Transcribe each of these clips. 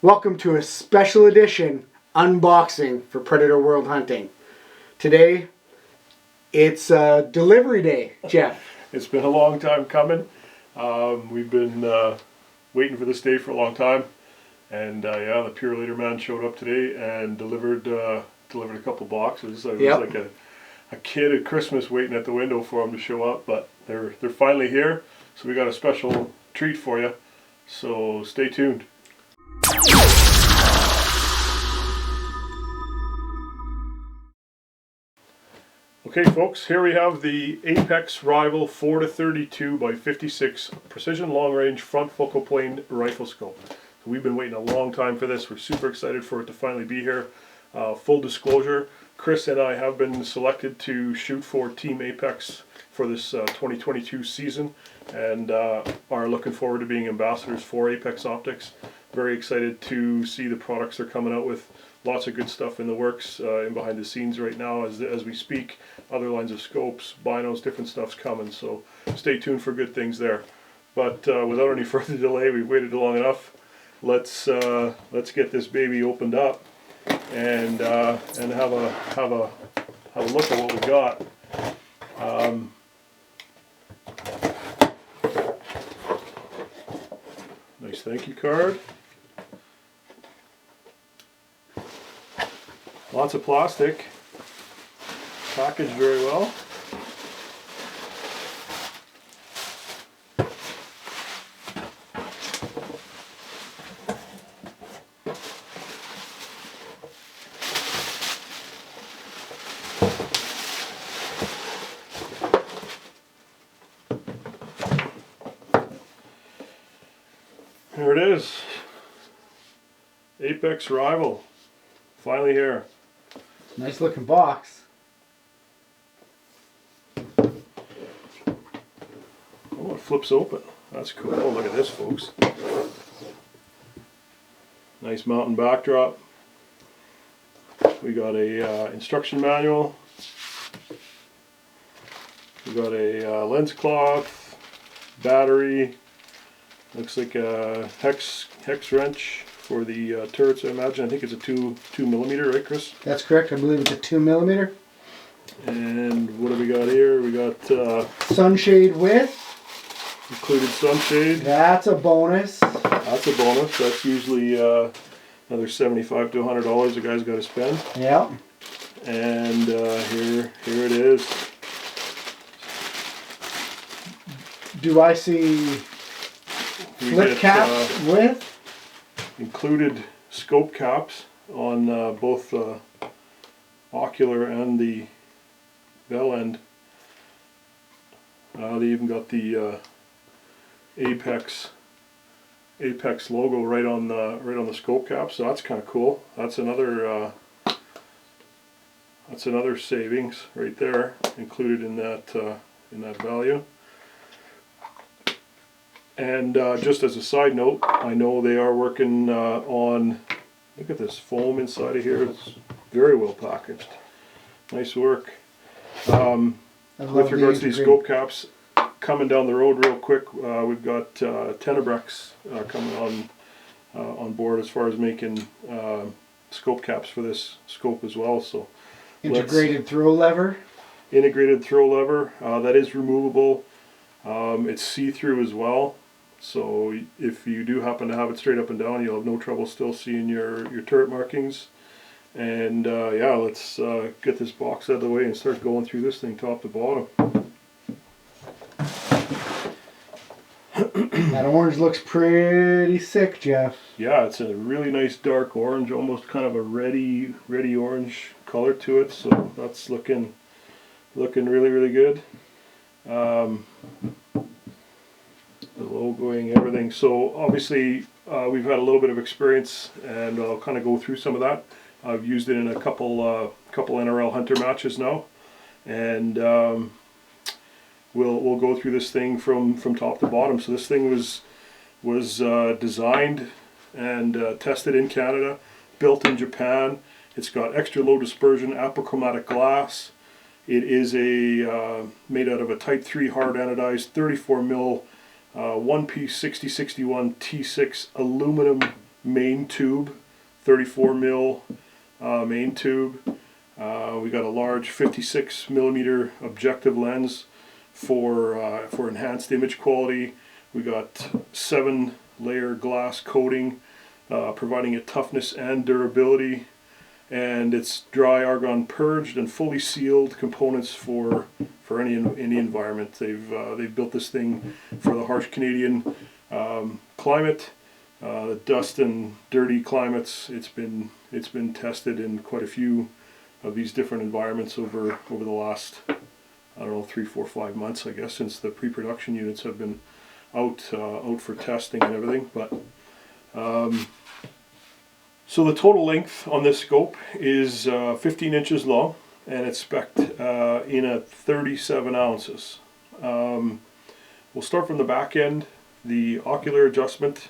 Welcome to a special edition unboxing for Predator World Hunting. Today, it's delivery day, Jeff. It's been a long time coming. We've been waiting for this day for a long time, and yeah, the Pure Leader man showed up today and delivered a couple boxes. I was like a kid at Christmas waiting at the window for them to show up, but they're finally here. So we got a special treat for you. So stay tuned. Okay folks, here we have the Apex Rival 4-32 by 56 Precision Long Range Front Focal Plane Rifle Scope. So we've been waiting a long time for this. We're super excited for it to finally be here. Full disclosure, Kris and I have been selected to shoot for Team Apex for this 2022 season, and are looking forward to being ambassadors for Apex Optics. Very excited to see the products they're coming out with. Lots of good stuff in the works, and behind the scenes right now as we speak. Other lines of scopes, binos, different stuff's coming, so stay tuned for good things there. But without any further delay, we've waited long enough. Let's get this baby opened up and have a look at what we got. Nice thank you card. Lots of plastic, packaged very well. Here it is, Apex Rival, finally here. Nice looking box. Oh, it flips open. That's cool. Oh, look at this, folks. Nice mountain backdrop. We got a instruction manual. We got a lens cloth, battery. Looks like a hex wrench for the turrets, I imagine. I think it's a 2mm, right, Kris? That's correct. I believe it's a 2mm. And what do we got here? We got Sunshade with. Included sunshade. That's a bonus. That's a bonus. That's usually another $75 to $100 the guy's got to spend. Yep. And here it is. Do I see flip caps with? Included scope caps on both the ocular and the bell end. They even got the Apex logo right on the scope cap, so that's kind of cool. That's another savings right there, included in that value. And just as a side note, I know they are working on, look at this foam inside of here, it's very well packaged. Nice work. With regards to these scope caps, coming down the road real quick, we've got Tenebrex coming on board as far as making scope caps for this scope as well. So integrated throw lever. Integrated throw lever, that is removable. It's see-through as well. So if you do happen to have it straight up and down, you'll have no trouble still seeing your turret markings. And yeah, let's get this box out of the way and start going through this thing top to bottom. That orange looks pretty sick, Jeff. Yeah, it's a really nice dark orange, almost kind of a reddy orange color to it. So that's looking really good. The logoing, everything. So obviously we've had a little bit of experience, and I'll kind of go through some of that. I've used it in a couple NRL hunter matches now, and we'll go through this thing from top to bottom. So this thing was designed and tested in Canada, built in Japan. It's got extra low dispersion apochromatic glass. It is made out of a Type 3 hard anodized 34 mil one piece 6061 T6 aluminum main tube, 34 mil main tube. We got a large 56 millimeter objective lens for enhanced image quality. We got 7-layer glass coating, providing it toughness and durability, and it's dry argon purged and fully sealed components for any environment. They've built this thing for the harsh Canadian climate, the dust and dirty climates. It's been tested in quite a few of these different environments over the last, I don't know, 3, 4, 5 months, I guess, since the pre-production units have been out for testing and everything. But so the total length on this scope is 15 inches long, and it's spec'd in at 37 ounces. We'll start from the back end. The ocular adjustment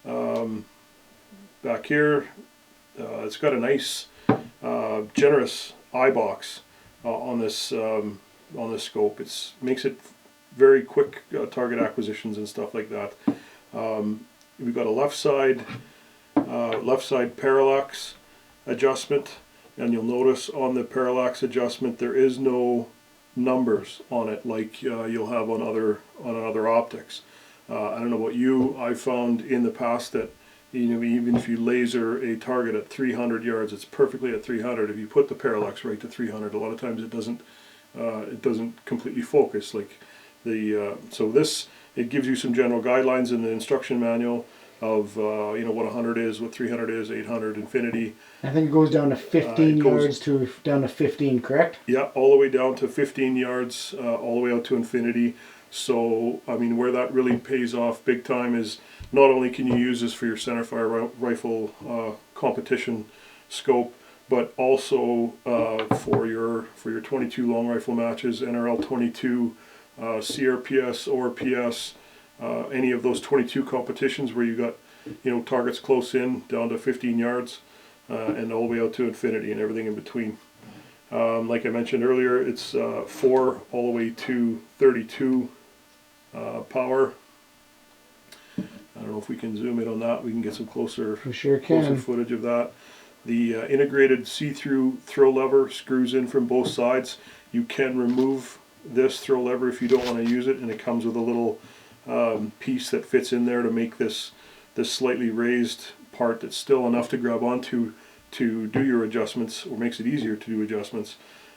back here, it's got a nice generous eye box on this scope. It makes it very quick target acquisitions and stuff like that. We've got a left side parallax adjustment, and you'll notice on the parallax adjustment there is no numbers on it like you'll have on other optics. I don't know about you. I've found in the past that even if you laser a target at 300 yards, it's perfectly at 300. If you put the parallax right to 300, a lot of times it doesn't completely focus. Like so this, it gives you some general guidelines in the instruction manual of what 100 is, what 300 is, 800, infinity. I think it goes down to 15 yards down to 15, correct? Yeah, all the way down to 15 yards, all the way out to infinity. So, I mean, where that really pays off big time is not only can you use this for your centerfire rifle competition scope, but also for your 22 long rifle matches, NRL 22, CRPS, ORPS, any of those 22 competitions where you got targets close in down to 15 yards, and all the way out to infinity and everything in between. Like I mentioned earlier, it's 4 all the way to 32 power. I don't know if we can zoom in on that. We can get some closer footage of that. The integrated see-through throw lever screws in from both sides. You can remove this throw lever if you don't want to use it, and it comes with a little piece that fits in there to make this slightly raised part that's still enough to grab onto to do your adjustments, or makes it easier to do adjustments.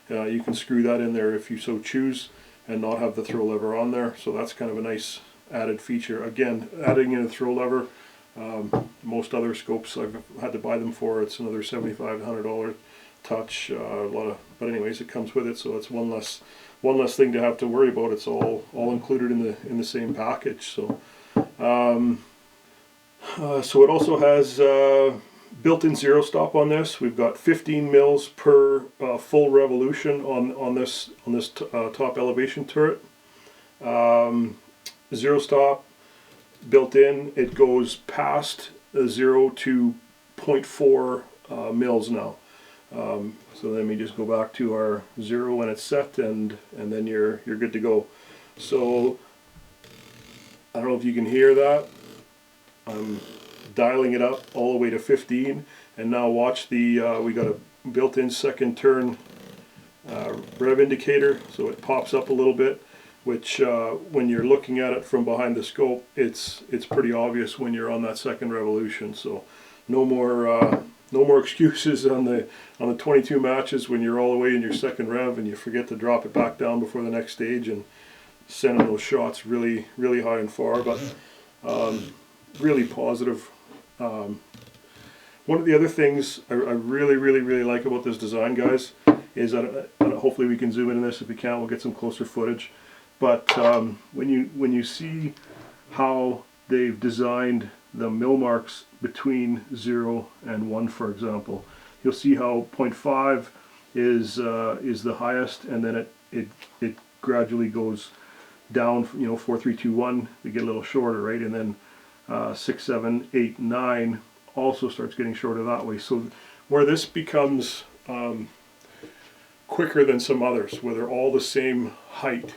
You can screw that in there if you so choose and not have the throw lever on there. So that's kind of a nice added feature. Again, adding in a throw lever, most other scopes I've had to buy them for, it's another $75 to $100 touch. But anyways, it comes with it, so it's one less thing to have to worry about. It's all included in the same package. So so it also has built-in zero stop on this. We've got 15 mils per full revolution on this top elevation turret. Zero stop built in. It goes past 0 to 0.4 mils now. So let me just go back to our 0 when it's set, and then you're good to go. So I don't know if you can hear that. I'm dialing it up all the way to 15, and now watch the we got a built-in second turn rev indicator, so it pops up a little bit, which when you're looking at it from behind the scope, it's pretty obvious when you're on that second revolution. So no more excuses on the 22 matches when you're all the way in your second rev and you forget to drop it back down before the next stage and sending those shots really high and far. But really positive. One of the other things I really like about this design, guys, is that hopefully we can zoom in on this. If we can't, we'll get some closer footage. But when you see how they've designed the mil marks between 0 and 1, for example, you'll see how 0.5 is the highest, and then it gradually goes down. 4, 3, 2, 1. They get a little shorter, right? And then 6, 7, 8, 9 also starts getting shorter that way. So where this becomes quicker than some others, where they're all the same height,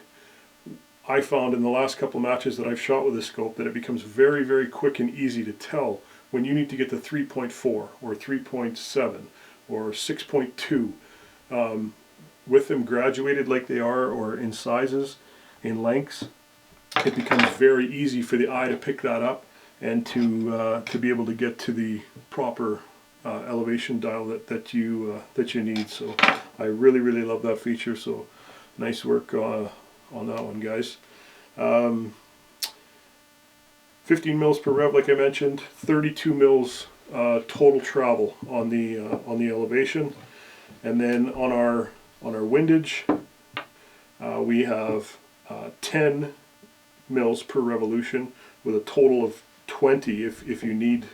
I found in the last couple matches that I've shot with this scope that it becomes very quick and easy to tell when you need to get to 3.4 or 3.7 or 6.2, with them graduated like they are, or in sizes, in lengths, it becomes very easy for the eye to pick that up and to be able to get to the proper elevation dial that you need. So I really love that feature. So nice work on that one, guys. 15 mils per rev, like I mentioned. 32 mils total travel on the elevation, and then on our windage, we have 10 mils per revolution, with a total of 20 if you need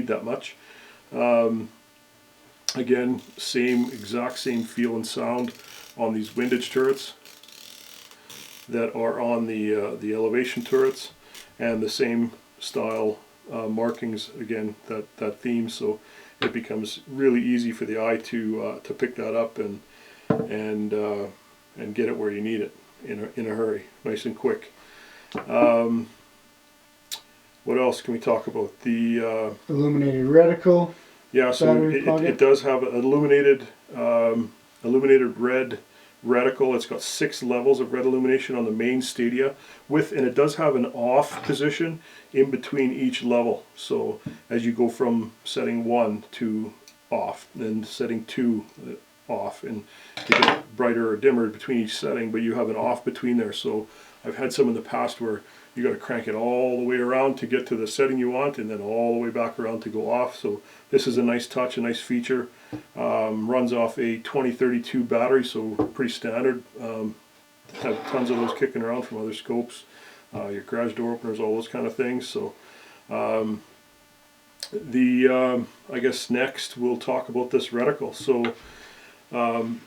that much. Again, exact same feel and sound on these windage turrets that are on the elevation turrets, and the same style markings, again, that theme. So it becomes really easy for the eye to pick that up and get it where you need it in a hurry, nice and quick. What else can we talk about? The illuminated reticle. Yeah, so it does have an illuminated red reticle. It's got 6 levels of red illumination on the main stadia, and it does have an off position in between each level. So as you go from setting 1 to off, then setting 2 off, and you get brighter or dimmer between each setting, but you have an off between there. So I've had some in the past where you got to crank it all the way around to get to the setting you want, and then all the way back around to go off. So this is a nice touch, a nice feature. Runs off a 2032 battery, so pretty standard. Have tons of those kicking around from other scopes, your garage door openers, all those kind of things. So I guess next we'll talk about this reticle. So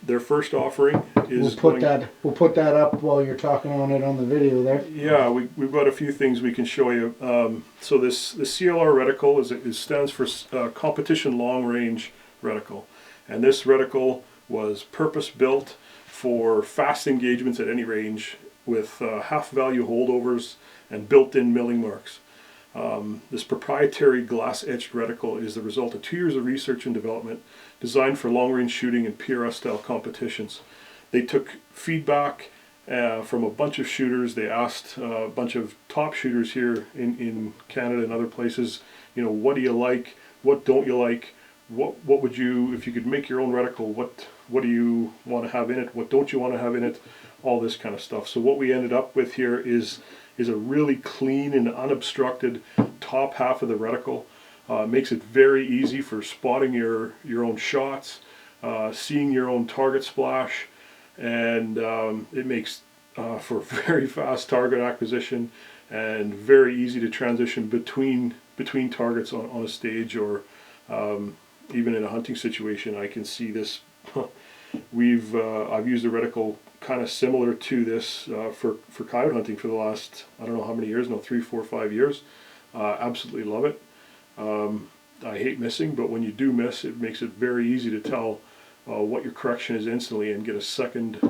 their first offering is we'll put that up while you're talking on it on the video there. Yeah, we've got a few things we can show you. So the CLR reticle stands for Competition Long Range Reticle, and this reticle was purpose built for fast engagements at any range with half value holdovers and built-in milling marks. This proprietary glass-etched reticle is the result of 2 years of research and development, designed for long-range shooting and PRS-style competitions. They took feedback from a bunch of shooters. They asked a bunch of top shooters here in Canada and other places, what do you like? What don't you like? What would you, if you could make your own reticle, what do you want to have in it? What don't you want to have in it? All this kind of stuff. So what we ended up with here is a really clean and unobstructed top half of the reticle. Makes it very easy for spotting your own shots, seeing your own target splash, and it makes for very fast target acquisition and very easy to transition between targets on a stage, or even in a hunting situation. I can see this. I've used a reticle kind of similar to this for coyote hunting for the last, I don't know how many years now, 3, 4, 5 years. Absolutely love it. I hate missing, but when you do miss, it makes it very easy to tell what your correction is instantly, and get a second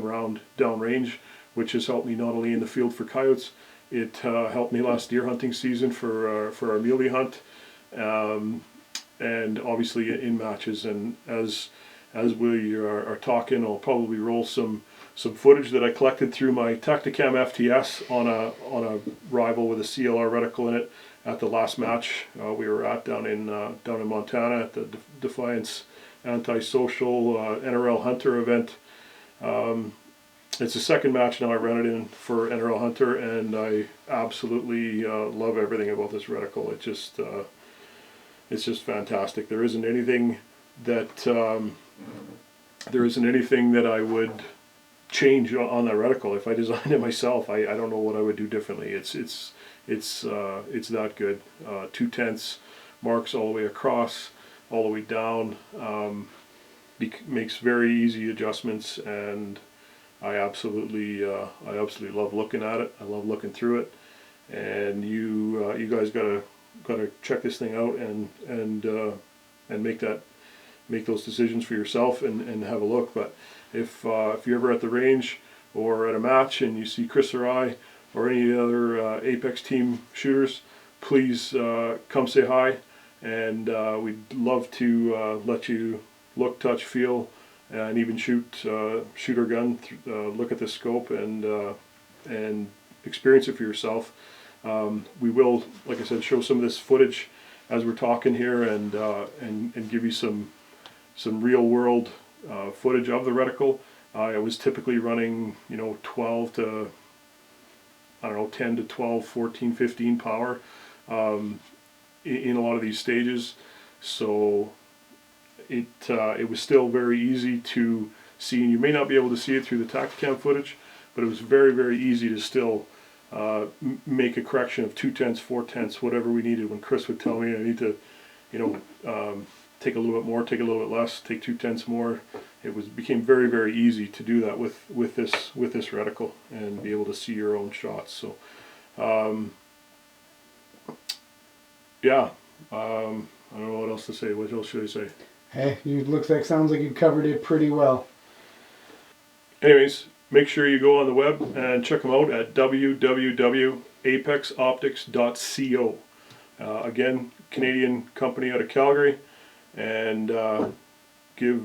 round downrange, which has helped me not only in the field for coyotes. It helped me last deer hunting season for our muley hunt, and obviously in matches. And as we are talking, I'll probably roll some footage that I collected through my Tacticam FTS on a rival with a CLR reticle in it at the last match we were at down in Montana at the Defiance Antisocial NRL Hunter event. It's the second match now I ran it in for NRL Hunter, and I absolutely love everything about this reticle. It's just fantastic. There isn't anything that I would change on that reticle. If I designed it myself, I don't know what I would do differently. It's that good. 2/10 marks all the way across, all the way down. Makes very easy adjustments, and I absolutely love looking at it. I love looking through it, and you guys gotta check this thing out and make those decisions for yourself and have a look. But if you're ever at the range or at a match and you see Kris or I or any other Apex team shooters, please come say hi, and we'd love to let you look, touch, feel, and even shoot our gun, look at the scope, and experience it for yourself. We will, like I said, show some of this footage as we're talking here, and give you some real world footage of the reticle. I was typically running 12 to, I don't know, 10 to 12, 14, 15 power in a lot of these stages, so it was still very easy to see, and you may not be able to see it through the Tacticam footage, but it was very easy to still make a correction of 2/10, 4/10, whatever we needed. When Kris would tell me I need to, take a little bit more, take a little bit less, take 2/10 more, it became very easy to do that with this reticle and be able to see your own shots. So yeah, I don't know what else to say. What else should I say? Hey, sounds like you covered it pretty well. Anyways, make sure you go on the web and check them out at www.apexoptics.co. Again, Canadian company out of Calgary, and give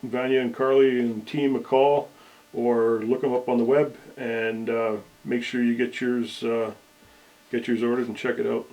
Vanya and Carly and team a call, or look them up on the web, and make sure you get yours ordered and check it out.